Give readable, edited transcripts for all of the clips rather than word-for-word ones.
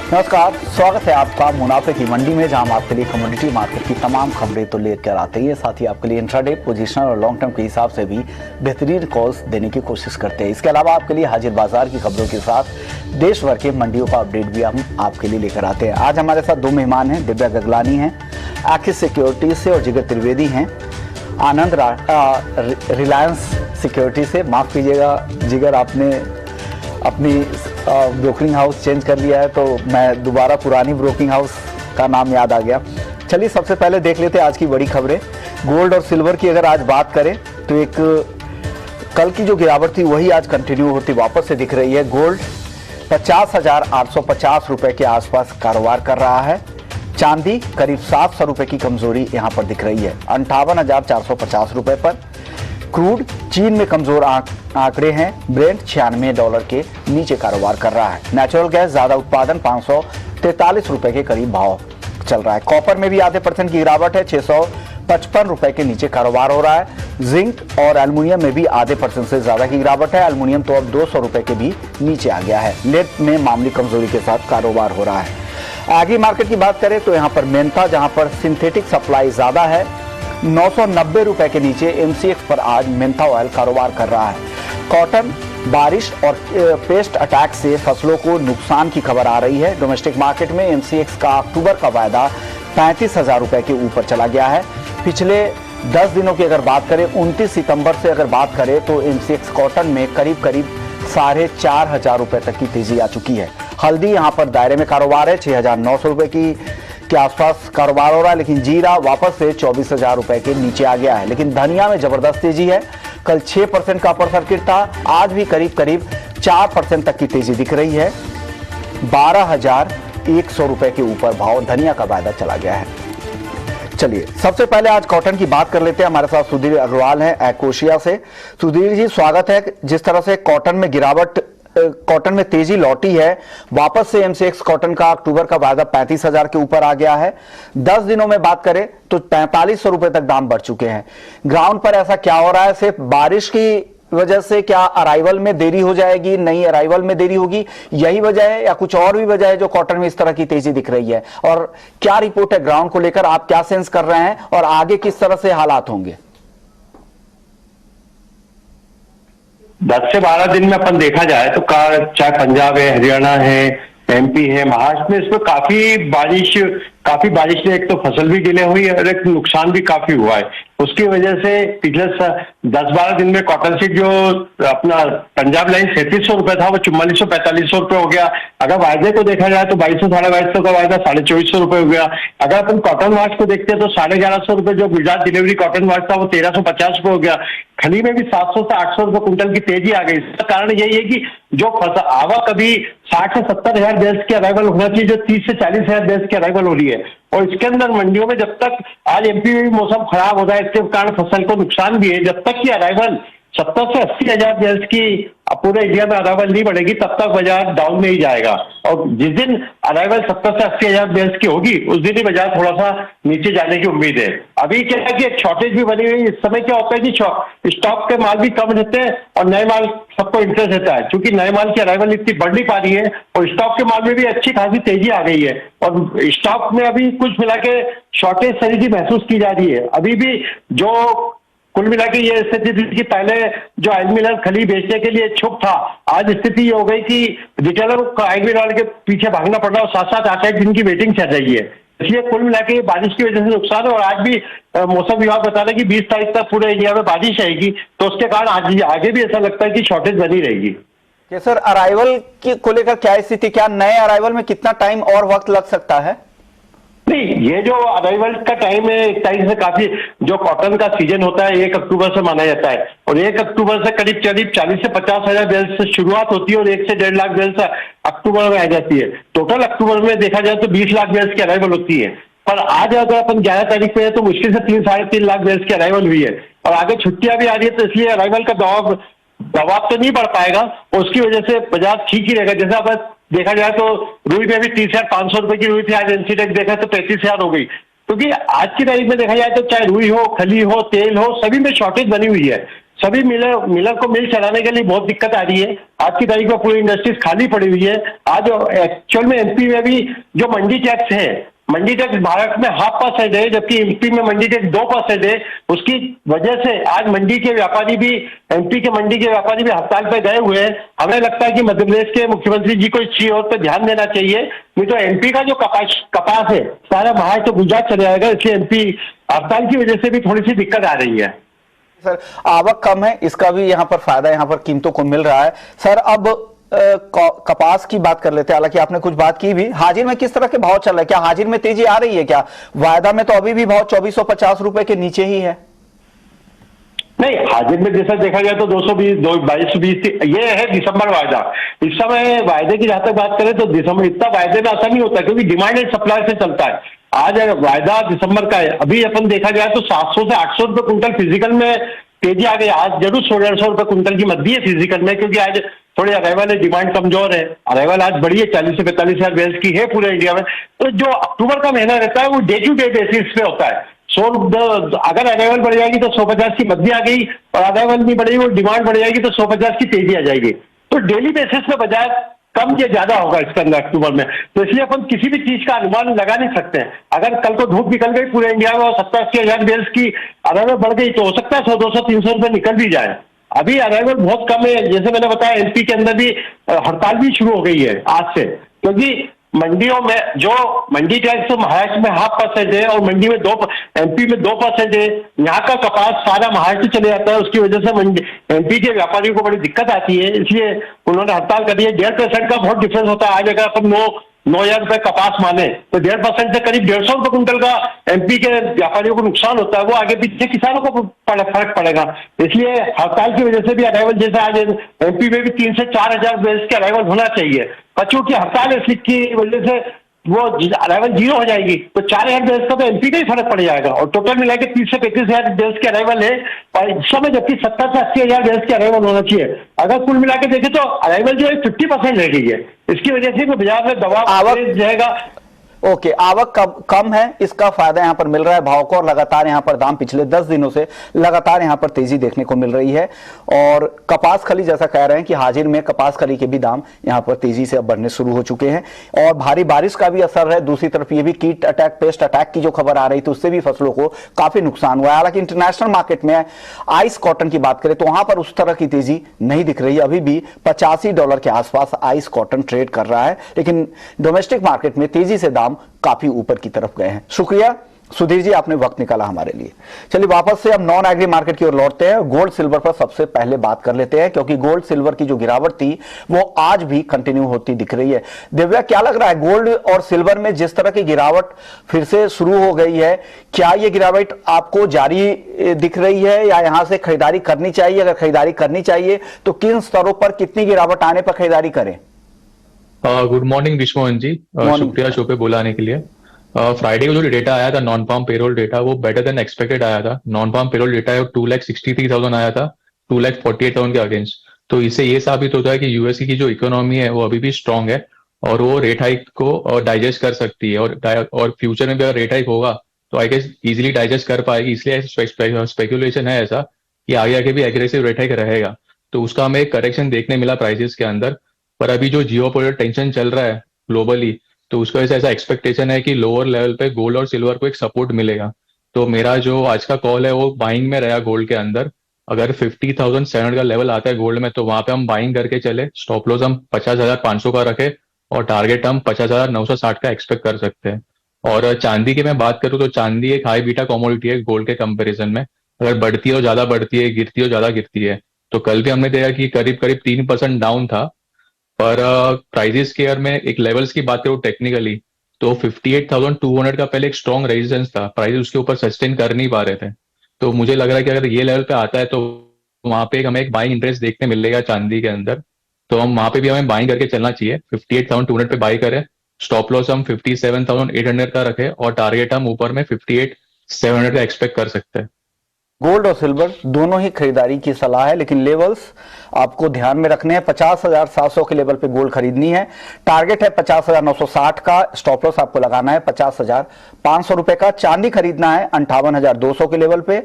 नमस्कार, स्वागत है आपका मुनाफे की मंडी में, जहां हम आपके लिए कमोडिटी मार्केट की तमाम खबरें तो लेकर आते हैं। साथ ही आपके लिए इंट्राडे, पोजीशनल और लॉन्ग टर्म के हिसाब से भी बेहतरीन कॉल्स देने की कोशिश करते हैं। इसके अलावा आपके लिए हाजिर बाजार की खबरों के साथ देश भर के मंडियों का अपडेट भी हम आपके लिए लेकर आते हैं। आज हमारे साथ दो मेहमान हैं, दिव्या गगलानी हैं एक्सिस सिक्योरिटीज से और जिगर त्रिवेदी हैं आनंद रिलायंस सिक्योरिटी से। माफ कीजिएगा जिगर, आपने अपनी ब्रोकरिंग हाउस चेंज कर लिया है तो मैं दोबारा पुरानी ब्रोकरिंग हाउस का नाम याद आ गया। चलिए सबसे पहले देख लेते हैं आज की बड़ी खबरें। गोल्ड और सिल्वर की अगर आज बात करें तो एक कल की जो गिरावट थी वही आज कंटिन्यू होती वापस से दिख रही है। गोल्ड 50,850 रुपए के आसपास कारोबार कर रहा है। चांदी करीब 700 रुपए की कमजोरी यहां पर दिख रही है, 58,450 रुपए पर। क्रूड चीन में कमजोर आंकड़े हैं। ब्रेंट $96 के नीचे कारोबार कर रहा है। नेचुरल गैस ज्यादा उत्पादन 543 रुपए के करीब भाव चल रहा है। कॉपर में भी आधे % की गिरावट है, 655 रुपए के नीचे कारोबार हो रहा है। जिंक और एल्युमिनियम में भी आधे % से ज्यादा की गिरावट है। एल्युमिनियम तो अब 200 रुपए के भी नीचे आ गया है। लेड में मामूली कमजोरी के साथ कारोबार हो रहा है। एग्री मार्केट की बात करें तो यहाँ पर मेंथा, जहां पर सिंथेटिक सप्लाई ज्यादा है, 990 रुपए के नीचे एमसीएक्स पर आज मेंथा ऑयल कारोबार कर रहा है। कॉटन, बारिश और पेस्ट अटैक से फसलों को नुकसान की खबर आ रही है। डोमेस्टिक मार्केट में एमसीएक्स का अक्टूबर का वायदा 35,000 रुपए के ऊपर चला गया है। पिछले 10 दिनों की अगर बात करें, 29 सितंबर से अगर बात करें तो एमसीएक्स कॉटन में करीब 4,500 रुपए तक की तेजी आ चुकी है। हल्दी यहाँ पर दायरे में कारोबार है, 6,900 रुपए के आसपास कारोबार हो रहा है, लेकिन जीरा वापस से 24,000 रुपए के नीचे आ गया है। लेकिन धनिया में जबरदस्त तेजी है। कल 6% का अपर सर्किट था, आज भी करीब 4% तक की तेजी दिख रही है। 12,100 रुपए के ऊपर भाव धनिया का वायदा चला गया है। चलिए सबसे पहले आज कॉटन की बात कर लेते हैं। हमारे साथ सुधीर अग्रवाल हैं एकोशिया से। सुधीर जी स्वागत है। जिस तरह से कॉटन में तेजी लौटी है, वापस से एमसीएक्स कॉटन का अक्टूबर का वायदा 35,000 के ऊपर आ गया है। 10 दिनों में बात करें तो 4500 रुपए तक दाम बढ़ चुके हैं। ग्राउंड पर ऐसा क्या हो रहा है? सिर्फ बारिश की वजह से क्या अराइवल में देरी हो जाएगी, नई अराइवल में देरी होगी, यही वजह है या कुछ और भी वजह है जो कॉटन में इस तरह की तेजी दिख रही है? और क्या रिपोर्ट है ग्राउंड को लेकर, आप क्या सेंस कर रहे हैं और आगे किस तरह से हालात होंगे? 10 से 12 दिन में अपन देखा जाए तो चाहे पंजाब है, हरियाणा है, एमपी है, महाराष्ट्र में इसमें काफी बारिश ने एक तो फसल भी डिले हुई है और एक नुकसान भी काफी हुआ है। उसकी वजह से पिछले 10-12 दिन में कॉटन सीड जो अपना पंजाब लाइन 3700 रुपए था वो 4400-4500 रुपए हो गया। अगर वायदे को देखा जाए तो 2200-2250 का वायदा 2450 रुपए हो गया। अगर अपन कॉटन वाश को देखते हैं तो 1150 रुपए जो गुजरात डिलीवरी कॉटन वाश था वो 1350 रुपए हो गया। खली में भी 700 से 800 रुपए कुंटल की तेजी आ गई। इसका कारण यही है कि जो आवक अभी 60 से 70 हजार बैल्स की अराइवल होना चाहिए, जो 30 से 40 हजार बैल्स की अराइवल हो रही है। और इसके अंदर मंडियों में जब तक आज एमपी में भी मौसम खराब हो रहा है, इसके कारण फसल को नुकसान भी है। जब तक की अराइवल 70 से 80 हजार बैल्स की पूरे इंडिया में अराइवल नहीं बढ़ेगी तब तक बाजार डाउन में ही जाएगा। और जिस दिन अराइवल 70 से 80 हजार बैल्स की होगी उस दिन ही बाजार थोड़ा सा नीचे जाने की उम्मीद है। अभी क्या है कि एक शॉर्टेज भी बनी हुई। इस समय क्या होता है कि स्टॉक के माल भी कम रहते हैं और नए माल सबको इंटरेस्ट रहता है। क्योंकि नए माल की अराइवल इतनी बढ़ नहीं पा रही है और स्टॉक के माल में भी अच्छी खासी तेजी आ गई है और स्टॉक में अभी कुछ मिला के शॉर्टेज सही महसूस की जा रही है। अभी भी जो कुल मिला के ये स्थिति थी कि पहले जो आयल मिलर खली बेचने के लिए इच्छुक था, आज स्थिति ये हो गई कि रिटेलर को आयल मिलर के पीछे भागना पड़ रहा है और 7-7 8-8 दिन की वेटिंग चल रही है। इसलिए कुल मिला के बारिश की वजह से नुकसान है। और आज भी मौसम विभाग बता रहा है कि 20 तारीख तक पूरे इंडिया में बारिश आएगी, तो उसके कारण आज आगे भी ऐसा लगता है कि शॉर्टेज बनी रहेगी। सर अराइवल को लेकर क्या स्थिति, क्या नए अराइवल में कितना टाइम और वक्त लग सकता है? नहीं, ये जो अराइवल का टाइम है एक तारीख से काफी जो कॉटन का सीजन होता है 1 अक्टूबर से माना जाता है और 1 अक्टूबर से करीब 40 से 50 हजार बैल्स से शुरुआत होती है और 1 से 1.5 लाख बैल्स अक्टूबर में आ जाती है। टोटल अक्टूबर में देखा जाए तो 20 लाख बैल्स की अराइवल होती है। पर आज अगर अपन 11 तारीख पे है तो मुश्किल से 3-3.5 लाख बैल्स की अराइवल हुई है और आगे छुट्टियां भी आ रही है, तो इसलिए अराइवल का दबाव तो नहीं बढ़ पाएगा और उसकी वजह से बाजार ठीक ही रहेगा। जैसे अब देखा जाए तो रुई में भी 30,500 रुपए की रुई थी, आज एनसीटेक देखा तो 35,000 हो गई। क्योंकि आज की तारीख में देखा जाए तो चाहे रुई हो, खली हो, तेल हो, सभी में शॉर्टेज बनी हुई है। सभी मिलर को मिल चलाने के लिए बहुत दिक्कत आ रही है। आज की तारीख में पूरी इंडस्ट्रीज खाली पड़ी हुई है। आज एक्चुअल में एमपी में भी जो मंडी टैक्स है, मंडी टैक्स भारत में 0.5% है, जबकि एमपी में मंडी टैक्स 2% है। उसकी वजह से आज मंडी के व्यापारी भी, एमपी के मंडी के व्यापारी भी हड़ताल पे गए हुए हैं। हमें लगता है कि मध्य प्रदेश के मुख्यमंत्री जी को इस चीज और पे ध्यान देना चाहिए, नहीं तो एमपी का जो कपास है सारा महाराष्ट्र तो गुजरात चले जाएगा। इसलिए एमपी हड़ताल की वजह से भी थोड़ी सी दिक्कत आ रही है। सर आवक कम है, इसका भी यहाँ पर फायदा यहाँ पर कीमतों को मिल रहा है। सर अब कपास की बात कर लेते हैं, हालांकि आपने कुछ बात की भी। हाजिर में किस तरह के भाव चल रहे हैं? क्या हाजिर में तेजी आ रही है? क्या वायदा में तो अभी भी भाव 2450 रुपए के नीचे ही है? नहीं, हाजिर में जैसा देखा जाए तो 220 2220 ये है दिसंबर वायदा। इस समय वायदे की जहां तक बात करें तो दिसंबर इतना वायदे में ऐसा नहीं होता, क्योंकि डिमांड एंड सप्लाई से चलता है। आज वायदा दिसंबर का है, अभी अपन देखा जाए तो 700 से 800 रुपए कुंटल फिजिकल में तेजी आ गई। आज जरूर 1600 रुपए कुंटल की मद्दी है फिजिकल में, क्योंकि आज थोड़ी अराइवल है, डिमांड कमजोर है। अराइवल आज बढ़ी है, 40 से 45 हजार बेल्स की है पूरे इंडिया में। तो जो अक्टूबर का महीना रहता है वो डे टू डे बेसिस पे होता है। अगर अराइवल बढ़ जाएगी तो 150 की मद्दी आ गई, और अराइवल नहीं बढ़ेगी वो डिमांड बढ़ जाएगी तो 150 की तेजी आ जाएगी। तो डेली बेसिस पे बजाय कम या ज्यादा होगा इसके अंदर अक्टूबर में। तो इसलिए अपन किसी भी चीज का अनुमान लगा नहीं सकते हैं। अगर कल को धूप निकल गई पूरे इंडिया में और 70-80 हजार बेल्स की अराइवल बढ़ गई तो हो सकता है 100, 200, 300 रुपए निकल भी जाए। अभी अराइवल बहुत कम है। जैसे मैंने बताया एमपी के अंदर भी हड़ताल भी शुरू हो गई है आज से, क्योंकि मंडियों में जो मंडी टैक्स महाराष्ट्र में 0.5% है और मंडी में एमपी में 2% है। यहाँ का कपास सारा महाराष्ट्र चले जाता है, उसकी वजह से एमपी के व्यापारियों को बड़ी दिक्कत आती है। इसलिए उन्होंने हड़ताल कर दी है। 1.5% का बहुत डिफरेंस होता है। आज अगर अपन 9,000 रुपए कपास माने तो 1.5% से करीब 150 रुपए कुंटल का एमपी के व्यापारियों को नुकसान होता है। वो आगे पीछे किसानों को फर्क पड़ेगा। इसलिए हड़ताल की वजह से भी अराइवल, जैसे आज एमपी में भी 3 से 4 हजार बेल्स के अराइवल होना चाहिए, पर चूंकि हड़ताल है की वजह से वो अराइवल 0 हो जाएगी, तो 4,000 बेल्स का तो एमपी का ही फर्क पड़ जाएगा। और टोटल मिला के 30 से 35 हजार बेल्स के अराइवल है, और इस समय जबकि 70 से 80 हजार बेल्स के अराइवल होना चाहिए। अगर कुल मिला के देखें तो अराइवल जो है 50% रह गई है। इसकी वजह से बाजार में दबाव जाएगा। ओके, आवक कम है, इसका फायदा यहां पर मिल रहा है भाव को, और लगातार यहां पर दाम पिछले 10 दिनों से लगातार यहां पर तेजी देखने को मिल रही है। और कपास खली जैसा कह रहे हैं कि हाजिर में कपास खली के भी दाम यहां पर तेजी से अब बढ़ने शुरू हो चुके हैं, और भारी बारिश का भी असर है। दूसरी तरफ ये भी कीट अटैक, पेस्ट अटैक की जो खबर आ रही थी उससे भी फसलों को काफी नुकसान हुआ है। हालांकि इंटरनेशनल मार्केट में आइस कॉटन की बात करें तो वहां पर उस तरह की तेजी नहीं दिख रही है। अभी भी $85 के आसपास आइस कॉटन ट्रेड कर रहा है, लेकिन डोमेस्टिक मार्केट में तेजी से दाम काफी ऊपर की तरफ गए हैं। शुक्रिया सुधीर जी, आपने वक्त निकाला हमारे लिए। चलिए वापस से अब नॉन एग्री मार्केट की ओर लौटते हैं। गोल्ड सिल्वर पर सबसे पहले बात कर लेते हैं, क्योंकि गोल्ड सिल्वर की जो गिरावट थी वो आज भी कंटिन्यू होती दिख रही है। दिव्या, क्या लग रहा है गोल्ड और सिल्वर में जिस तरह की गिरावट फिर से शुरू हो गई है, क्या ये गिरावट आपको जारी दिख रही है या यहां से खरीदारी करनी चाहिए? अगर खरीदारी करनी चाहिए तो किन स्तरों पर कितनी गिरावट आने पर खरीदारी करें? गुड मॉर्निंग विश्वमोहन जी, शुक्रिया शो पे बुलाने के लिए। फ्राइडे को जो डेटा आया था नॉन फार्म पेरोल डेटा, वो बेटर देन एक्सपेक्टेड आया था। नॉन फार्म पेरोल डेटा है 2,63,000 आया था 2,48,000 के अगेंस्ट। तो इससे ये साबित होता है कि यूएस की जो इकोनॉमी है वो अभी भी स्ट्रांग है और वो रेट हाइक को डाइजेस्ट कर सकती है, और फ्यूचर में भी अगर रेट हाइक होगा तो आई गेस इजिली डाइजेस्ट कर पाएगी। इसलिए स्पेकुलेशन है ऐसा कि आगे आगे भी एग्रेसिव रेट हाइक रहेगा। तो उसका हमें एक करेक्शन देखने मिला प्राइसेस के अंदर। पर अभी जो जियोपॉलिटिकल टेंशन चल रहा है ग्लोबली, तो उसका वजह से ऐसा एक्सपेक्टेशन है कि लोअर लेवल पे गोल्ड और सिल्वर को एक सपोर्ट मिलेगा। तो मेरा जो आज का कॉल है वो बाइंग में रहा गोल्ड के अंदर। अगर 50,700 का लेवल आता है गोल्ड में तो वहां पे हम बाइंग करके चले। स्टॉप लॉस हम 50,500 का रखे और टारगेट हम 50,960 का एक्सपेक्ट कर सकते हैं। और चांदी की मैं बात करूँ तो चांदी एक हाई बीटा कमोडिटी है गोल्ड के कंपेरिजन में। अगर बढ़ती है तो ज्यादा बढ़ती है, गिरती है तो ज्यादा गिरती है। तो कल भी हमने देखा कि करीब करीब 3% डाउन था। पर प्राइजेस के में एक लेवल्स की बात करूँ टेक्निकली तो 58,200 का पहले एक स्ट्रॉन्ग रेजिस्टेंस था, प्राइजेस उसके ऊपर सस्टेन कर नहीं पा रहे थे। तो मुझे लग रहा है कि अगर ये लेवल पे आता है तो वहां पे हमें एक बाइंग इंटरेस्ट देखने मिलेगा चांदी के अंदर। तो हम वहां पे भी हमें बाइंग करके चलना चाहिए। 58,200 पे बाई करें, स्टॉप लॉस हम 57,800 का रखें और टारगेट हम ऊपर में 58,700 का एक्सपेक्ट कर सकते हैं। गोल्ड और सिल्वर दोनों ही खरीदारी की सलाह है, लेकिन लेवल्स आपको ध्यान में रखने हैं। 50,700 के लेवल पे गोल्ड खरीदनी है, टारगेट है 50,960 का, स्टॉप लॉस आपको लगाना है 50,500 रुपए का। चांदी खरीदना है 58,200 के लेवल पे,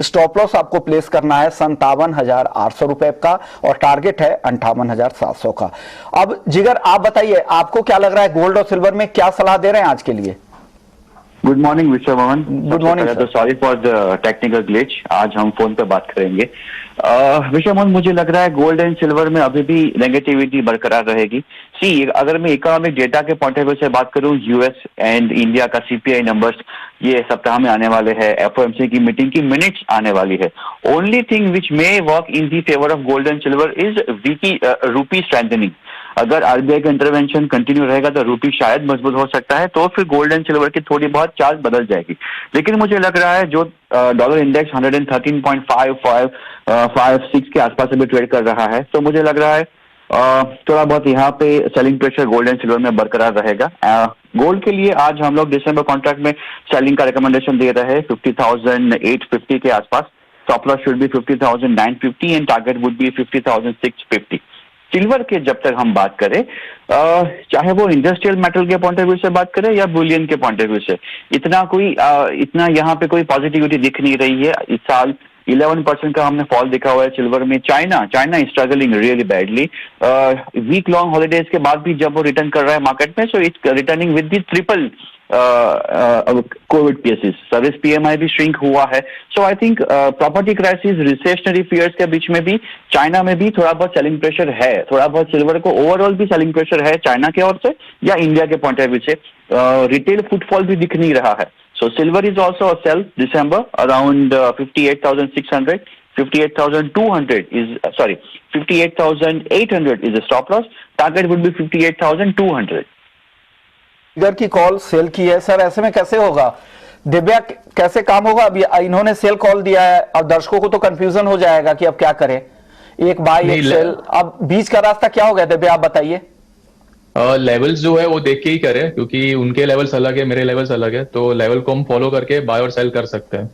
स्टॉप लॉस आपको प्लेस करना है 57,800 रुपए का और टारगेट है 58,700 का। अब जिगर आप बताइए, आपको क्या लग रहा है गोल्ड और सिल्वर में, क्या सलाह दे रहे हैं आज के लिए? गुड मॉर्निंग विश्व मोहन। गुड मॉर्निंग तो sorry for the technical glitch, आज हम फोन पे बात करेंगे। विश्व मोहन, मुझे लग रहा है गोल्ड एंड सिल्वर में अभी भी नेगेटिविटी बरकरार रहेगी। सी, अगर मैं इकोनॉमिक डेटा के पॉइंट ऑफ व्यू से बात करूं, यूएस एंड इंडिया का सीपीआई नंबर्स ये सप्ताह में आने वाले हैं, एफओएमसी की मीटिंग की मिनट्स आने वाली है। Only thing which may work in the favour of gold and silver is रूपी स्ट्रेंथनिंग। अगर आरबीआई का इंटरवेंशन कंटिन्यू रहेगा तो रूपी शायद मजबूत हो सकता है, तो फिर गोल्ड एंड सिल्वर की थोड़ी बहुत चाल बदल जाएगी। लेकिन मुझे लग रहा है जो डॉलर इंडेक्स 113.56 के आसपास अभी ट्रेड कर रहा है, तो मुझे लग रहा है थोड़ा बहुत यहाँ पे selling pressure gold and silver में बरकरार रहेगा। गोल्ड के लिए आज हम लोग दिसंबर कॉन्ट्रैक्ट में सेलिंग का रिकमेंडेशन दे रहे हैं 50,850 के आसपास। Stop loss should be 50,950 and target would be 50,650। Silver के जब तक हम बात करें, चाहे वो इंडस्ट्रियल मेटल के पॉइंट ऑफ व्यू से बात करें या बुलियन के पॉइंट ऑफ व्यू से, इतना यहाँ पे कोई पॉजिटिविटी दिख नहीं रही है। इस साल 11% का हमने फॉल देखा हुआ है सिल्वर में। China is struggling really badly. Week long holidays के बाद भी जब वो रिटर्न कर रहा है मार्केट में, so it's returning with the triple covid cases. Service PMI भी श्रिंक हुआ है। So I think property crisis, recessionary fears के बीच में भी चाइना में भी थोड़ा बहुत सेलिंग प्रेशर है। थोड़ा बहुत सिल्वर को ओवरऑल भी सेलिंग प्रेशर है चाइना के ओर से या इंडिया के पॉइंट ऑफ व्यू से। रिटेल फुटफॉल भी दिख नहीं रहा है। So silver is also a sell December around 58,600, 58,800 is a stop loss. Target would be 58,200. जिगर की कॉल सेल की है सर, ऐसे में कैसे होगा? दिव्या कैसे काम होगा? अभी इन्होंने सेल कॉल दिया है, अब दर्शकों को तो कंफ्यूजन हो जाएगा कि अब क्या करें, एक बाय एक सेल, अब बीच का रास्ता क्या हो गया? दिव्या आप बताइए। लेवल्स जो है वो देख के ही करें, क्योंकि उनके लेवल्स अलग है, मेरे लेवल्स अलग है, तो लेवल को हम फॉलो करके बाय और सेल कर सकते हैं।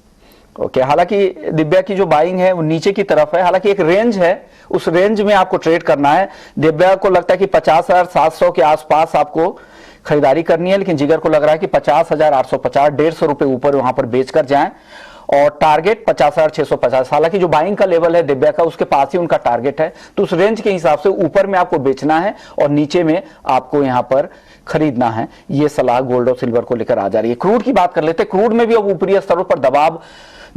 ओके, हालांकि दिव्या की जो बाइंग है वो नीचे की तरफ है, हालांकि एक रेंज है, उस रेंज में आपको ट्रेड करना है। दिव्या को लगता है कि 50,700 के आसपास आपको खरीदारी करनी है, लेकिन जिगर को लग रहा है कि 50,850, 150 रुपए ऊपर वहां पर बेचकर जाएं और टारगेट 50,650। हालांकि जो बाइंग का लेवल है दिव्या का, उसके पास ही उनका टारगेट है, तो उस रेंज के हिसाब से ऊपर में आपको बेचना है और नीचे में आपको यहां पर खरीदना है। ये सलाह गोल्ड और सिल्वर को लेकर आ जा रही है। क्रूड की बात कर लेते हैं। क्रूड में भी अब ऊपरी स्तरों पर दबाव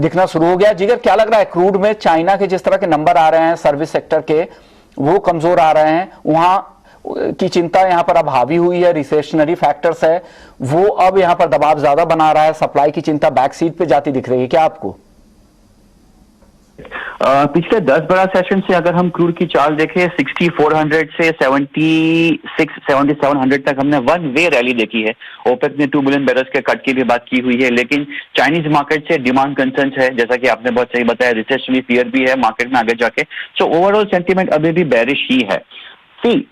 दिखना शुरू हो गया। जिगर क्या लग रहा है क्रूड में? चाइना के जिस तरह के नंबर आ रहे हैं सर्विस सेक्टर के, वो कमजोर आ रहे हैं, वहां की चिंता यहां पर अब हावी हुई है, रिसेशनरी फैक्टर्स है, वो अब यहां पर दबाव ज्यादा बना रहा है, सप्लाई की चिंता बैक सीट पे जाती दिख रही है क्या आपको? पिछले 10-12 सेशन से अगर हम क्रूड की चाल देखें, 6400 से 7700 तक हमने वन वे रैली देखी है। ओपेक ने 2 मिलियन बैरल्स के कट की भी बात की हुई है, लेकिन चाइनीज मार्केट से डिमांड कंसर्न्स है, जैसा कि आपने बहुत सही बताया, रिसेशनरी फियर भी है मार्केट में आगे जाके। सो ओवरऑल सेंटीमेंट अभी भी बेरिश ही है।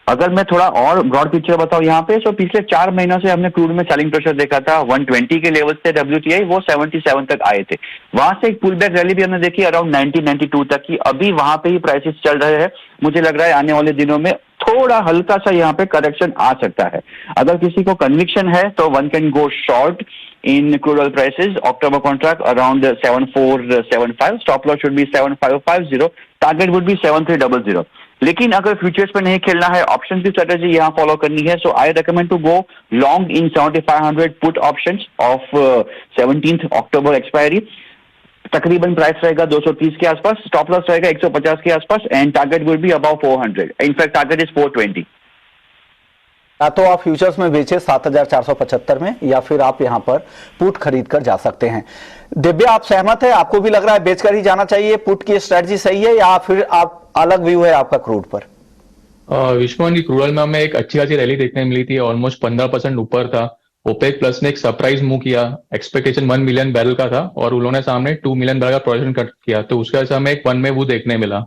अगर मैं थोड़ा और ब्रॉड पिक्चर बताऊं यहाँ पे, तो पिछले 4 महीनों से हमने क्रूड में सेलिंग प्रेशर देखा था। 120 के लेवल से WTI वो 77 तक आए थे, वहां से एक पुल बैक रैली भी हमने देखी अराउंड 90-92 तक की। अभी वहां पे ही प्राइसेस चल रहे हैं। मुझे लग रहा है आने वाले दिनों में थोड़ा हल्का सा यहाँ पे करेक्शन आ सकता है। अगर किसी को कन्विक्शन है तो one can go short in crude oil prices. October contract around 7475, stop loss should be 7550, target would be 7300। लेकिन अगर फ्यूचर्स पे नहीं खेलना है, ऑप्शन की स्ट्रेटेजी यहाँ फॉलो करनी है, so I recommend to go long in 7500 put options of 17 October expiry. तकरीबन प्राइस रहेगा 230 के आसपास, स्टॉप लॉस रहेगा 150 के आसपास and target will be about 400। In fact target is 420। या तो आप फ्यूचर्स में बेचे 7475 में, या फिर आप यहां पर पुट खरीद कर जा सकते हैं। दिव्या आप सहमत है? आपको भी लग रहा है बेचकर ही जाना चाहिए, पुट की स्ट्रेटजी सही है, या फिर आप अलग व्यू है आपका क्रूड पर? विश्वमोहन की क्रूड ऑयल में हमें एक अच्छी खासी रैली देखने मिली थी, ऑलमोस्ट 15% ऊपर था। ओपेक प्लस ने एक सरप्राइज मूव किया, एक्सपेक्टेशन 1 मिलियन बैरल का था और उन्होंने सामने 2 मिलियन बैरल का प्रोडक्शन कट किया, तो उसके वजह से हमें एक वन में वो देखने मिला।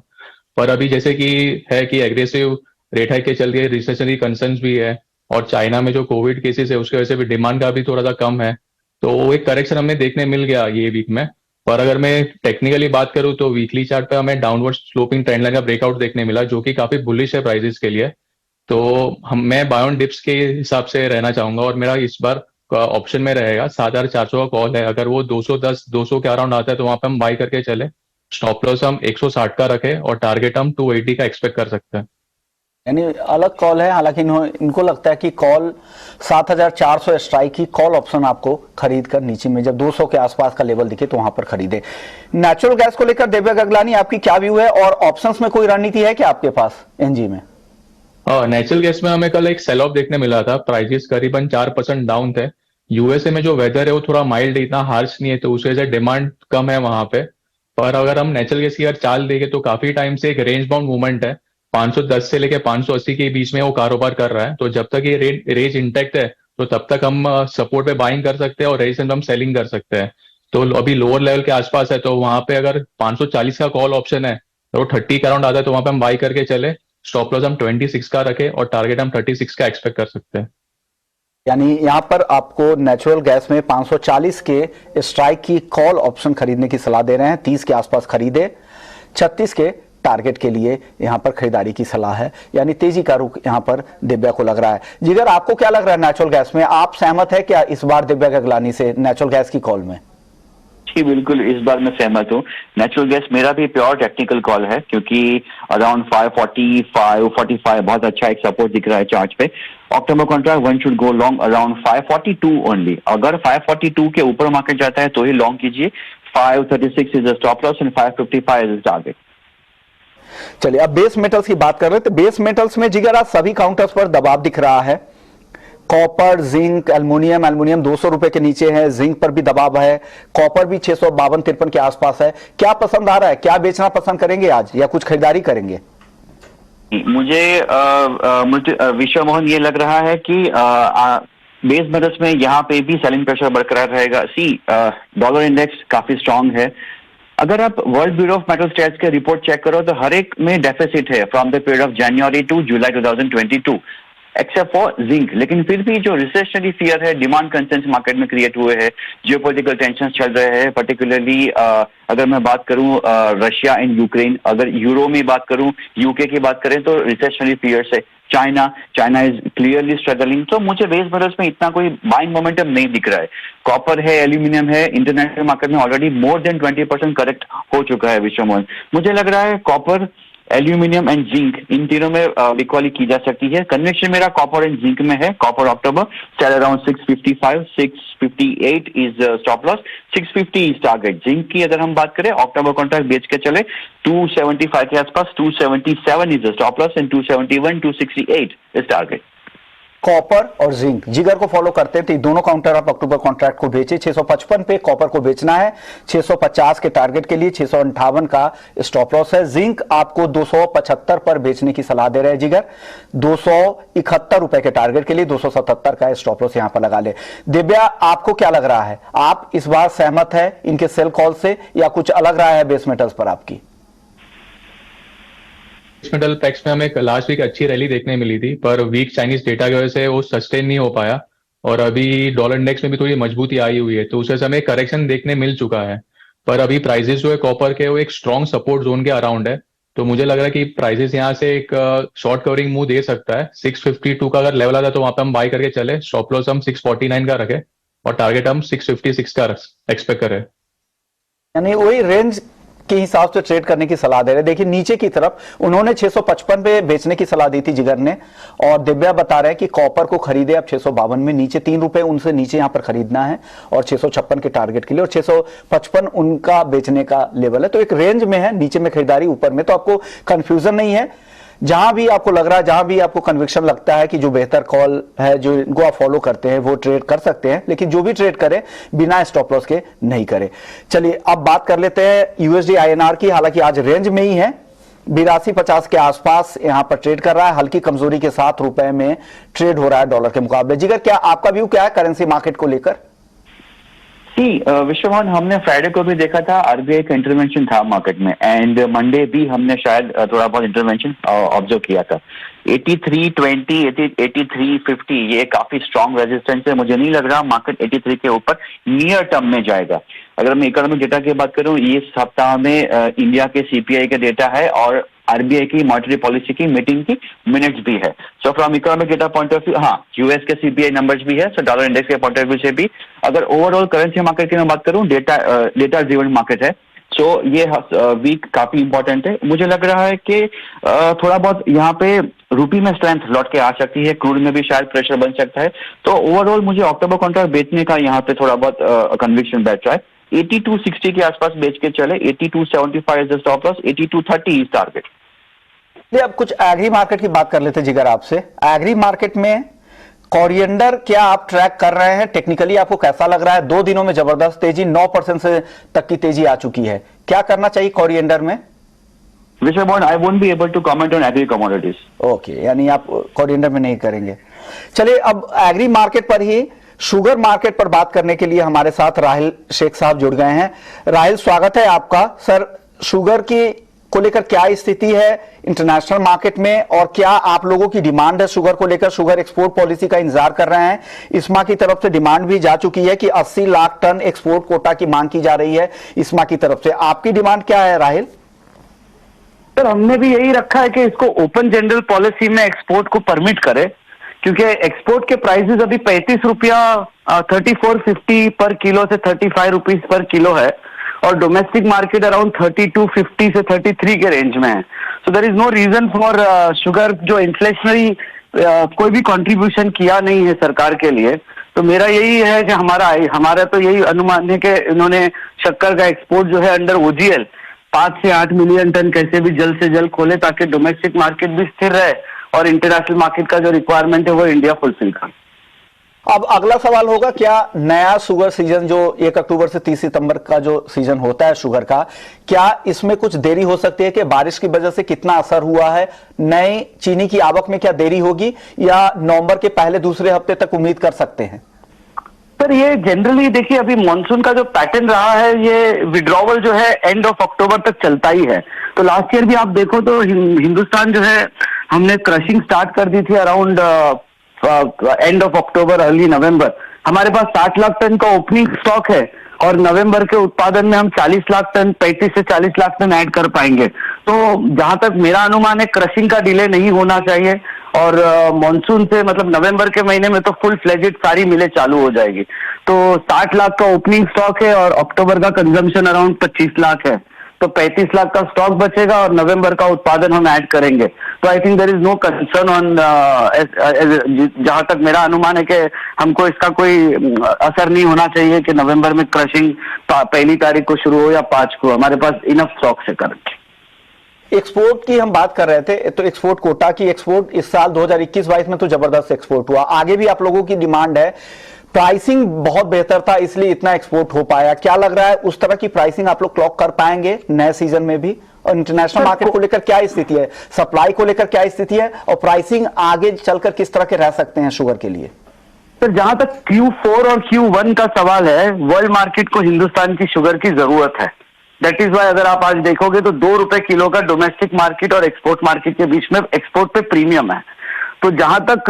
पर अभी जैसे कि है कि एग्रेसिव रेट हाइक के चल रही है, रिसेशनरी कंसर्न्स भी है और चाइना में जो कोविड केसेस है उसके वजह से भी डिमांड का भी थोड़ा सा कम है, तो एक करेक्शन हमें देखने मिल गया ये वीक में। पर अगर मैं टेक्निकली बात करूं तो वीकली चार्ट पे हमें डाउनवर्ड स्लोपिंग ट्रेंड लाइन का ब्रेकआउट देखने मिला, जो कि काफी बुलिश है प्राइसेस के लिए। तो मैं बाय ऑन डिप्स के हिसाब से रहना चाहूंगा और मेरा इस बार का ऑप्शन में रहेगा, 7,400 का कॉल है, अगर वो 210 200 के अराउंड आता है तो वहां पे हम बाई करके चले। स्टॉप लॉस हम 160 का रखे और टारगेट हम 280 का एक्सपेक्ट कर सकते हैं। यानी अलग कॉल है, हालांकि इनको लगता है कि कॉल 7,400 स्ट्राइक की कॉल ऑप्शन आपको खरीद कर नीचे में जब 200 के आसपास का लेवल दिखे तो वहां पर खरीदे। नेचुरल गैस को लेकर दिव्या गगलानी आपकी क्या व्यू है और ऑप्शंस में कोई रणनीति है क्या आपके पास एनजी में? नेचुरल गैस में हमें कल एक सेल ऑफ देखने मिला था, प्राइजेस करीबन 4% डाउन थे। यूएसए में जो वेदर है वो थोड़ा माइल्ड, इतना हार्श नहीं है, तो उस वजह से डिमांड कम है वहां पे। पर अगर हम नेचुरल गैस की अगर चाल देखें तो काफी टाइम से एक रेंज बाउंड मूवमेंट है, 510 से लेके 580 के बीच में वो कारोबार कर रहा है। तो जब तक ये रेंज इंटैक्ट है तो तब तक हम सपोर्ट पे बाइंग कर सकते हैं और रेजिस्टेंस हम सेलिंग कर सकते हैं। तो अभी लोअर लेवल के आसपास है, तो वहां पे अगर 540 का कॉल ऑप्शन है तो वो 30 के अराउंड आता है तो वहां पे हम बाई करके चले। स्टॉप लॉस हम 26 का रखे और टारगेट हम 36 का एक्सपेक्ट कर सकते हैं। यानी यहां पर आपको नेचुरल गैस में 540 के स्ट्राइक की कॉल ऑप्शन खरीदने की सलाह दे रहे हैं। 30 के आसपास खरीदे, 36 के टारगेट के लिए यहां पर खरीदारी की सलाह है। यानी तेजी का रुख यहां पर दिव्या को लग रहा है। जिगर, आपको क्या लग रहा है नेचुरल गैस में? आप सहमत है क्या इस बार दिव्या गगलानी से नेचुरल गैस की कॉल में? जी बिल्कुल, इस बार मैं सहमत हूँ। नेचुरल गैस मेरा भी प्योर टेक्निकल कॉल है, क्योंकि अराउंड 540 545 बहुत अच्छा एक सपोर्ट दिख रहा है चार्ट पे। October contract one should go long around 542 only. अगर 542 के ऊपर मार्केट जाता है तो ही लॉन्ग कीजिए। 536 is a stop loss and 555 is target. चलिए, अब बेस मेटल्स की बात कर रहे थे। बेस मेटल्स में जिगर आज सभी काउंटर्स पर दबाव दिख रहा है। कॉपर, जिंक, एल्युमिनियम 200 रुपए के नीचे है, जिंक पर भी दबाव है, कॉपर भी 652-53 के आसपास है। क्या पसंद आ रहा है? क्या बेचना पसंद करेंगे आज या कुछ खरीदारी करेंगे? मुझे विश्व मोहन ये लग रहा है कि बेस मेटल्स में यहाँ पे भी सेलिंग प्रेशर बरकरार रहेगा। डॉलर इंडेक्स काफी स्ट्रांग है। अगर आप world bureau of metal stats के रिपोर्ट चेक करो तो हर एक में डेफिसिट है from the period of January to July 2022 except for zinc. लेकिन फिर भी जो रिसेशनरी फियर है, डिमांड कंसर्न्स मार्केट में क्रिएट हुए हैं, जियोपॉलिटिकल टेंशन चल रहे हैं, पर्टिकुलरली अगर मैं बात करूं रशिया एंड यूक्रेन, अगर यूरो में बात करूं, यूके की बात करें तो रिसेशनरी फियर्स है। China is clearly struggling. तो मुझे बेस मेटल्स में इतना कोई बाइंग मोमेंटम नहीं दिख रहा है। कॉपर है, एल्यूमिनियम है, इंटरनेशनल मार्केट में ऑलरेडी मोर देन 20% करेक्ट हो चुका है विश्व मोहन। मुझे लग रहा है copper, aluminium and zinc in तीनों में इक्वली की जा सकती है। कन्वेक्शन मेरा कॉपर एंड जिंक में है। Copper October sell around 655 658 is stop loss, 650 is target. Zinc की अगर हम बात करें, अक्टूबर कॉन्ट्रैक्ट बेच के चले 275 के आसपास, 277 is stop loss and 271 268 is target. Copper और जिंक जिगर को फॉलो करते हैं तो दोनों काउंटर आप अक्टूबर कॉन्ट्रैक्ट को बेचे। 655 पे कॉपर को बेचना है, 650 के टारगेट के लिए, 658 का स्टॉप लॉस है। जिंक आपको 275 पर बेचने की सलाह दे रहे हैं जिगर, 271 रुपए के टारगेट के लिए, 277 का स्टॉप लॉस यहां पर लगा ले। दिव्या, आपको क्या लग रहा है? आप इस बार सहमत है इनके सेल कॉल से या कुछ अलग रहा है बेस मेटल्स पर आपकी? मेटल पैक्स में हमें लास्ट वीक अच्छी रैली देखने मिली थी, पर वीक चाइनीज डेटा की वजह से वो सस्टेन नहीं हो पाया और अभी डॉलर इंडेक्स में भी थोड़ी मजबूती आई हुई है, तो उस वजह से हमें करेक्शन देखने मिल चुका है। पर अभी प्राइजेस जो है कॉपर के वो एक स्ट्रॉन्ग सपोर्ट जोन के अराउंड है, तो मुझे लग रहा है कि प्राइजेस यहाँ से एक शॉर्ट कवरिंग मूव दे सकता है। 652 का अगर लेवल आता है तो वहां पे हम बाई करके चले। स्टॉप लॉस हम 649 का रखे और टारगेट हम 656 का एक्सपेक्ट करें। यानी वही रेंज के हिसाब से ट्रेड करने की सलाह दे रहे। देखिए नीचे की तरफ उन्होंने 655 पे बेचने की सलाह दी थी जिगर ने, और दिव्या बता रहे हैं कि कॉपर को खरीदे अब 652 में, नीचे 3 रुपए उनसे नीचे यहां पर खरीदना है और 656 के टारगेट के लिए, और 655 उनका बेचने का लेवल है। तो एक रेंज में है, नीचे में खरीदारी, ऊपर में, तो आपको कंफ्यूजन नहीं है। जहां भी आपको लग रहा है, जहां भी आपको कन्विक्शन लगता है कि जो बेहतर कॉल है, जो इनको आप फॉलो करते हैं, वो ट्रेड कर सकते हैं, लेकिन जो भी ट्रेड करें बिना स्टॉप लॉस के नहीं करें। चलिए अब बात कर लेते हैं यूएसडी आईएनआर की। हालांकि आज रेंज में ही है, 82.50 के आसपास यहां पर ट्रेड कर रहा है, हल्की कमजोरी के साथ रुपए में ट्रेड हो रहा है डॉलर के मुकाबले। जिगर, क्या आपका व्यू क्या है करेंसी मार्केट को लेकर? विश्वमोहन, हमने फ्राइडे को भी देखा था आरबीआई का इंटरवेंशन था मार्केट में, एंड मंडे भी हमने शायद थोड़ा बहुत इंटरवेंशन ऑब्जर्व किया था। 83.20 83.50 ये काफी स्ट्रॉन्ग रेजिस्टेंस है। मुझे नहीं लग रहा मार्केट 83 के ऊपर नियर टर्म में जाएगा। अगर मैं इकोनॉमिक डेटा की बात करूं, इस सप्ताह में इंडिया के सीपीआई का डेटा है और आरबीआई की मॉनेटरी पॉलिसी की मीटिंग की मिनट्स भी है। So from economic data point of view, हाँ, यूएस के सीपीआई नंबर्स भी है। सो डॉलर इंडेक्स के पॉइंट ऑफ व्यू से भी अगर ओवरऑल करेंसी मार्केट की मैं बात करूं, डेटा ड्रिवन मार्केट है। सो ये वीक काफी इंपॉर्टेंट है। मुझे लग रहा है कि थोड़ा बहुत यहाँ पे रूपी में स्ट्रेंथ लौट के आ सकती है, क्रूड में भी शायद प्रेशर बन सकता है। तो ओवरऑल मुझे अक्टूबर कॉन्ट्रैक्ट बेचने का यहाँ पे थोड़ा बहुत कन्विक्शन बैठ रहा है। 8260 के आसपास बेच के चले, 8275 is the stop loss, 8230 is target. अब कुछ एग्री मार्केट की बात कर लेते जिगर आपसे। एग्री मार्केट में कोरिएंडर क्या आप ट्रैक कर रहे हैं? टेक्निकली आपको कैसा लग रहा है? 2 दिनों में जबरदस्त तेजी, 9% से तक की तेजी आ चुकी है। क्या करना चाहिए कोरिएंडर में? I won't be able to comment on agri commodities. Okay, यानी आप कोरिएंडर में नहीं करेंगे। चलिए अब एग्री मार्केट पर ही शुगर मार्केट पर बात करने के लिए हमारे साथ राहिल शेख साहब जुड़ गए हैं। राहिल, स्वागत है आपका। सर, शुगर की को लेकर क्या स्थिति है इंटरनेशनल मार्केट में, और क्या आप लोगों की डिमांड है शुगर को लेकर? शुगर एक्सपोर्ट पॉलिसी का इंतजार कर रहे हैं। इस्मा की तरफ से डिमांड भी जा चुकी है कि 80 लाख टन एक्सपोर्ट कोटा की मांग की जा रही है इस्मा की तरफ से। आपकी डिमांड क्या है राहिल? सर, हमने भी यही रखा है कि इसको ओपन जनरल पॉलिसी में एक्सपोर्ट को परमिट करे, क्योंकि एक्सपोर्ट के प्राइसेस अभी 35 रुपया 34.50 पर किलो से 35 रुपीज पर किलो है, और डोमेस्टिक मार्केट अराउंड 32.50 से 33 के रेंज में है। So there is no reason for sugar, जो इन्फ्लेशनरी कोई भी कंट्रीब्यूशन किया नहीं है सरकार के लिए। तो मेरा यही है कि हमारा तो यही अनुमान है कि इन्होंने शक्कर का एक्सपोर्ट जो है अंडर ओजीएल 5 से 8 मिलियन टन कैसे भी जल्द से जल्द खोले, ताकि डोमेस्टिक मार्केट भी स्थिर रहे और इंटरनेशनल मार्केट का जो रिक्वायरमेंट है वो इंडिया फुलफिल कर। अब अगला सवाल होगा, क्या नया शुगर सीजन जो 1 अक्टूबर से 30 सितंबर का जो सीजन होता है शुगर का, क्या इसमें कुछ देरी हो सकती है? कि बारिश की वजह से कितना असर हुआ है? नए चीनी की आवक में क्या देरी होगी, या नवंबर के पहले दूसरे हफ्ते तक उम्मीद कर सकते हैं? सर, ये जनरली देखिए, अभी मॉनसून का जो पैटर्न रहा है, ये विड्रॉवल जो है एंड ऑफ अक्टूबर तक चलता ही है। तो लास्ट ईयर भी आप देखो तो हिंदुस्तान जो है, हमने क्रशिंग स्टार्ट कर दी थी around end of October early November. हमारे पास 60 लाख टन का ओपनिंग स्टॉक है, और नवंबर के उत्पादन में हम 40 लाख टन 35 से 40 लाख टन ऐड कर पाएंगे। तो जहां तक मेरा अनुमान है, क्रशिंग का डिले नहीं होना चाहिए, और मॉनसून से मतलब नवंबर के महीने में तो फुल फ्लेजेड सारी मिलें चालू हो जाएगी। तो 60 लाख का ओपनिंग स्टॉक है, और अक्टूबर का कंजम्पशन अराउंड 25 लाख है, तो 35 लाख का स्टॉक बचेगा, और नवंबर का उत्पादन हम ऐड करेंगे। तो I think there is no concern on, जहां तक मेरा अनुमान है कि हमको इसका कोई असर नहीं होना चाहिए कि नवंबर में क्रशिंग 1 तारीख को शुरू हो या 5 को। हमारे पास इनफ स्टॉक से करेंगे। एक्सपोर्ट की हम बात कर रहे थे, तो एक्सपोर्ट कोटा की एक्सपोर्ट इस साल 2021-22 में तो जबरदस्त एक्सपोर्ट हुआ। आगे भी आप लोगों की डिमांड है, प्राइसिंग बहुत बेहतर था इसलिए इतना एक्सपोर्ट हो पाया। क्या लग रहा है उस तरह की प्राइसिंग आप लोग क्लॉक कर पाएंगे नए सीजन में भी? और इंटरनेशनल मार्केट को लेकर क्या स्थिति है, सप्लाई को लेकर क्या स्थिति है, और प्राइसिंग आगे चलकर किस तरह के रह सकते हैं शुगर के लिए? सर, जहां तक Q4 और Q1 का सवाल है, वर्ल्ड मार्केट को हिंदुस्तान की शुगर की जरूरत है। दैट इज वाई अगर आप आज देखोगे तो 2 रुपए किलो का डोमेस्टिक मार्केट और एक्सपोर्ट मार्केट के बीच में एक्सपोर्ट पे प्रीमियम है। तो जहां तक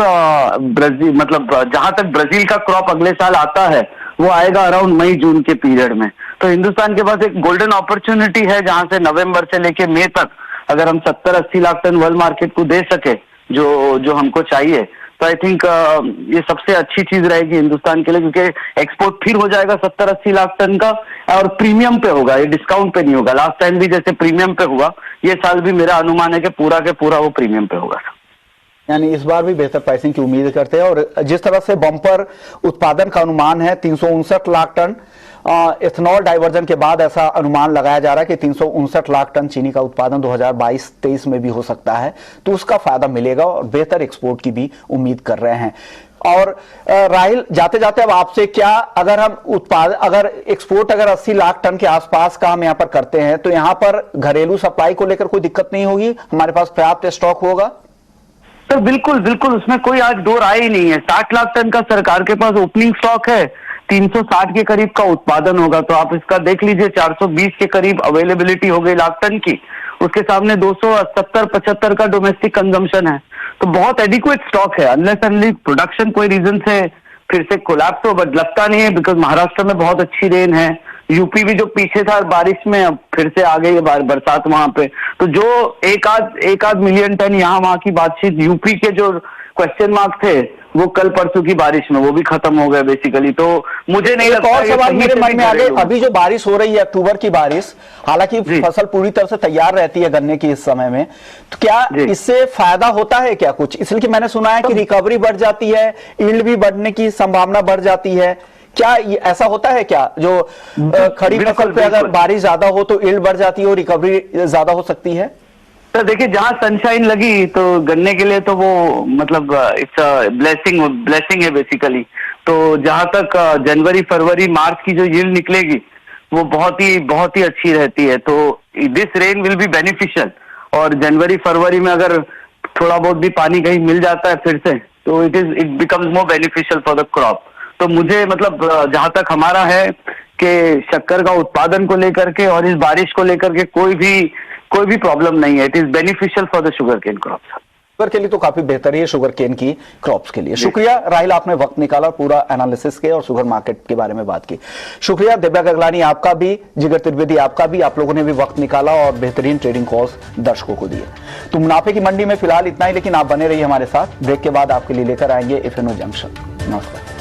ब्राजील का क्रॉप अगले साल आता है, वो आएगा अराउंड मई जून के पीरियड में। तो हिंदुस्तान के पास एक गोल्डन अपॉर्चुनिटी है, जहां से नवंबर से लेके मई तक अगर हम 70-80 लाख टन वर्ल्ड मार्केट को दे सके जो हमको चाहिए, तो आई थिंक ये सबसे अच्छी चीज रहेगी हिंदुस्तान के लिए, क्योंकि एक्सपोर्ट फिर हो जाएगा 70-80 लाख टन का, और प्रीमियम पे होगा, ये डिस्काउंट पे नहीं होगा। लास्ट टाइम भी जैसे प्रीमियम पे हुआ, ये साल भी मेरा अनुमान है कि पूरा के पूरा वो प्रीमियम पे होगा। यानी इस बार भी बेहतर प्राइसिंग की उम्मीद करते हैं। और जिस तरह से बम्पर उत्पादन का अनुमान है 359 लाख टन, इथेनॉल डाइवर्जन के बाद ऐसा अनुमान लगाया जा रहा है कि 359 लाख टन चीनी का उत्पादन 2022-23 में भी हो सकता है, तो उसका फायदा मिलेगा और बेहतर एक्सपोर्ट की भी उम्मीद कर रहे हैं। और राहिल, जाते जाते अब आपसे क्या, अगर एक्सपोर्ट 80 लाख टन के आसपास का हम यहाँ पर करते हैं, तो यहाँ पर घरेलू सप्लाई को लेकर कोई दिक्कत नहीं होगी? हमारे पास पर्याप्त स्टॉक होगा? सर, बिल्कुल बिल्कुल, उसमें कोई आज दो राय ही नहीं है। 60 लाख टन का सरकार के पास ओपनिंग स्टॉक है, 360 के करीब का उत्पादन होगा। तो आप इसका देख लीजिए, 420 के करीब अवेलेबिलिटी हो गई लाख टन की, उसके सामने 270-75 का डोमेस्टिक कंजम्पशन है। तो बहुत एडिक्वेट स्टॉक है, अनलेस अनली प्रोडक्शन कोई रीजन से फिर से कोलैप्स हो, बट लगता नहीं है, बिकॉज महाराष्ट्र में बहुत अच्छी रेन है, यूपी भी जो पीछे था बारिश में, अब फिर से आ गई है बरसात वहां पे। तो जो एक आध मिलियन टन यहाँ वहां की बातचीत, यूपी के जो क्वेश्चन मार्क थे वो कल परसों की बारिश में वो भी खत्म हो गए बेसिकली। तो मुझे नहीं एक लगता और ये सवाल कहीं मेरे से मन भी में आ गए, घरेलू है। अभी जो बारिश हो रही है अक्टूबर की बारिश, हालांकि जी। फसल पूरी तरह से तैयार रहती है गन्ने की इस समय में, तो क्या जी। इससे फायदा होता है क्या कुछ? इसलिए कि मैंने सुना है कि रिकवरी बढ़ जाती है, यील्ड भी बढ़ने की संभावना बढ़ जाती है, क्या ऐसा होता है क्या? जो खड़ी बिल्कुल, फसल पे अगर बिल्कुल। बारिश ज्यादा हो तो यील्ड बढ़ जाती है और रिकवरी ज्यादा हो सकती है? तो देखिए जहाँ सनशाइन लगी तो गन्ने के लिए तो वो मतलब इट्स ब्लेसिंग है बेसिकली। तो जहां तक जनवरी फरवरी मार्च की जो यील्ड निकलेगी वो बहुत ही अच्छी रहती है। तो this rain will be beneficial. और जनवरी फरवरी में अगर थोड़ा बहुत भी पानी कहीं मिल जाता है फिर से तो it becomes more beneficial for the crop. तो मुझे मतलब जहां तक हमारा है कि शक्कर का उत्पादन को लेकर के और इस बारिश को लेकर के कोई भी प्रॉब्लम नहीं है। It is beneficial for the sugar cane crop. Sugar के लिए तो काफी बेहतर है शुगर केन की क्रॉप्स के लिए। शुक्रिया राहिल, आपने वक्त निकाला पूरा एनालिसिस के और शुगर मार्केट के बारे में बात की। शुक्रिया दिव्या गगलानी आपका भी, जिगर त्रिवेदी आपका भी, आप लोगों ने भी वक्त निकाला और बेहतरीन ट्रेडिंग कॉल्स दर्शकों को दिए। तो मुनाफे की मंडी में फिलहाल इतना ही, लेकिन आप बने रहिए हमारे साथ। ब्रेक के बाद आपके लिए लेकर आएंगे इफेनो जंक्शन। नमस्कार।